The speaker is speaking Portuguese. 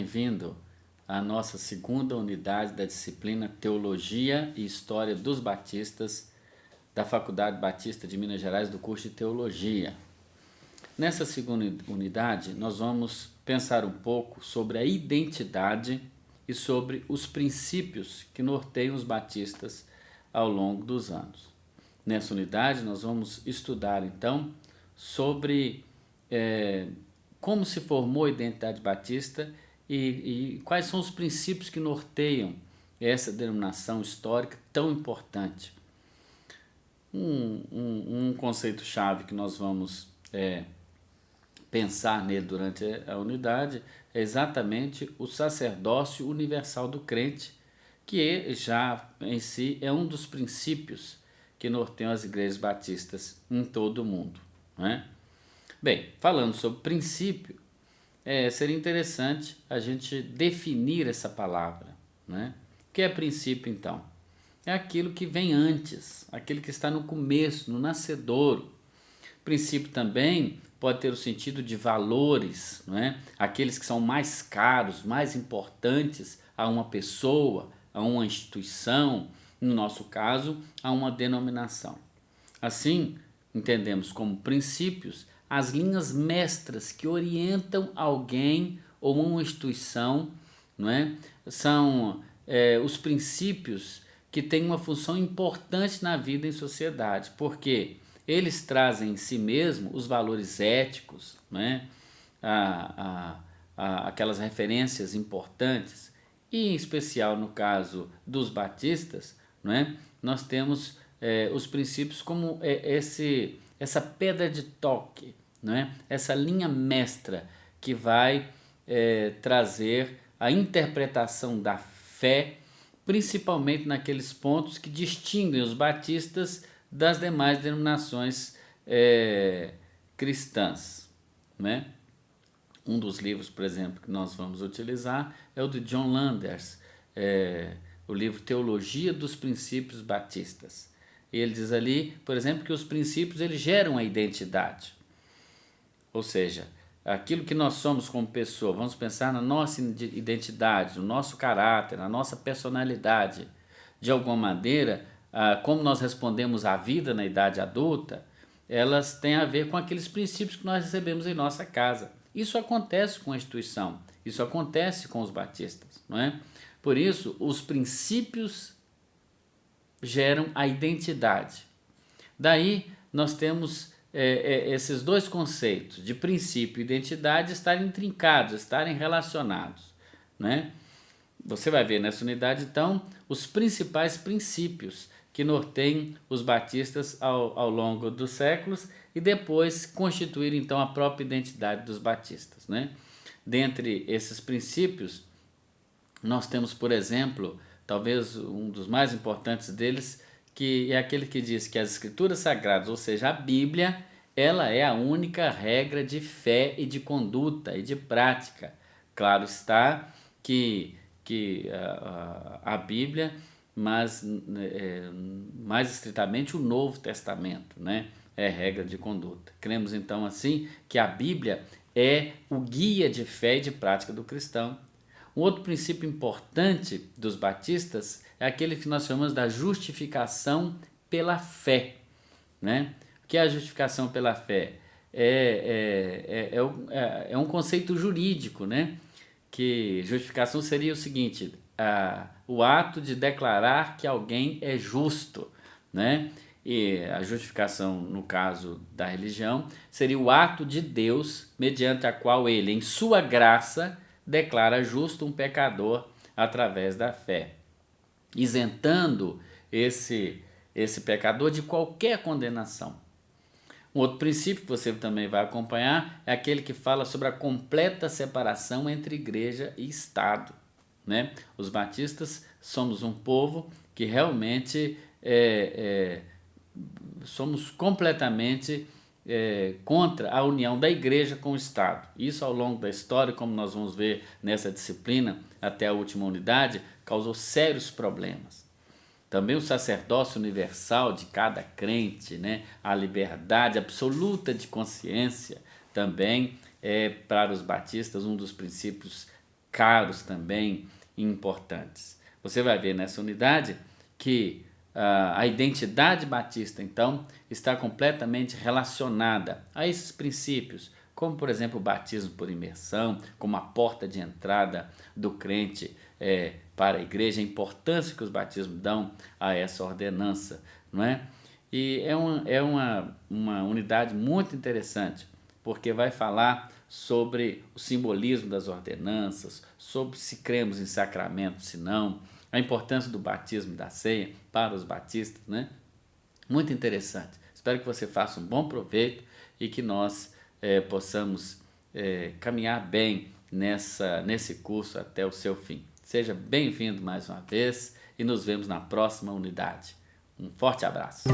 bem-vindo à nossa segunda unidade da disciplina Teologia e História dos Batistas da Faculdade Batista de Minas Gerais do curso de Teologia. Nessa segunda unidade, nós vamos pensar um pouco sobre a identidade e sobre os princípios que norteiam os batistas ao longo dos anos. Nessa unidade, nós vamos estudar, então, sobre como se formou a identidade batista e quais são os princípios que norteiam essa denominação histórica tão importante. Um conceito-chave que nós vamos pensar nele durante a unidade é exatamente o sacerdócio universal do crente, que já em si é um dos princípios que norteiam as igrejas batistas em todo o mundo, não é? Bem, falando sobre princípio, seria interessante a gente definir essa palavra, né? O que é princípio, então? É aquilo que vem antes, aquilo que está no começo, no nascedouro. Princípio também pode ter o sentido de valores, não é? Aqueles que são mais caros, mais importantes a uma pessoa, a uma instituição, no nosso caso, a uma denominação. Assim, entendemos como princípios as linhas mestras que orientam alguém ou uma instituição, não é? São os princípios que têm uma função importante na vida em sociedade, porque eles trazem em si mesmo os valores éticos, não é? Aquelas referências importantes, e em especial no caso dos batistas, não é? Nós temos os princípios como essa pedra de toque, não é? Essa linha mestra que vai trazer a interpretação da fé, principalmente naqueles pontos que distinguem os batistas das demais denominações cristãs, né? Um dos livros, por exemplo, que nós vamos utilizar é o de John Landers, o livro Teologia dos Princípios Batistas. Ele diz ali, por exemplo, que os princípios eles geram a identidade. Ou seja, aquilo que nós somos como pessoa, vamos pensar na nossa identidade, no nosso caráter, na nossa personalidade. De alguma maneira, como nós respondemos à vida na idade adulta, elas têm a ver com aqueles princípios que nós recebemos em nossa casa. Isso acontece com a instituição, isso acontece com os batistas, não é? Por isso, os princípios geram a identidade. Daí, nós temos esses dois conceitos de princípio e identidade estarem intrincados, estarem relacionados, né? Você vai ver nessa unidade, então, os principais princípios que norteiam os batistas ao longo dos séculos e depois constituir, então, a própria identidade dos batistas, né? Dentre esses princípios, nós temos, por exemplo, talvez um dos mais importantes deles, que é aquele que diz que as escrituras sagradas, ou seja, a Bíblia, ela é a única regra de fé e de conduta e de prática. Claro está que a Bíblia, mas mais estritamente o Novo Testamento, né? É regra de conduta. Cremos então assim que a Bíblia é o guia de fé e de prática do cristão. Um outro princípio importante dos batistas é aquele que nós chamamos da justificação pela fé, né? O que é a justificação pela fé? É um conceito jurídico, né? Que justificação seria o seguinte: o ato de declarar que alguém é justo, né? E a justificação, no caso da religião, seria o ato de Deus, mediante a qual ele, em sua graça, declara justo um pecador através da fé, isentando esse pecador de qualquer condenação. Um outro princípio que você também vai acompanhar é aquele que fala sobre a completa separação entre igreja e Estado, né? Os batistas somos um povo que realmente somos completamente contra a união da igreja com o Estado. Isso ao longo da história, como nós vamos ver nessa disciplina até a última unidade, causou sérios problemas. Também o sacerdócio universal de cada crente, né? A liberdade absoluta de consciência também é para os batistas um dos princípios caros também e importantes. Você vai ver nessa unidade que a identidade batista, então, está completamente relacionada a esses princípios, como, por exemplo, o batismo por imersão, como a porta de entrada do crente para a igreja, a importância que os batismos dão a essa ordenança, não é? E é uma unidade muito interessante, porque vai falar sobre o simbolismo das ordenanças, sobre se cremos em sacramento, se não, a importância do batismo e da ceia para os batistas, né? Muito interessante. Espero que você faça um bom proveito e que nós possamos caminhar bem nesse curso até o seu fim. Seja bem-vindo mais uma vez e nos vemos na próxima unidade. Um forte abraço.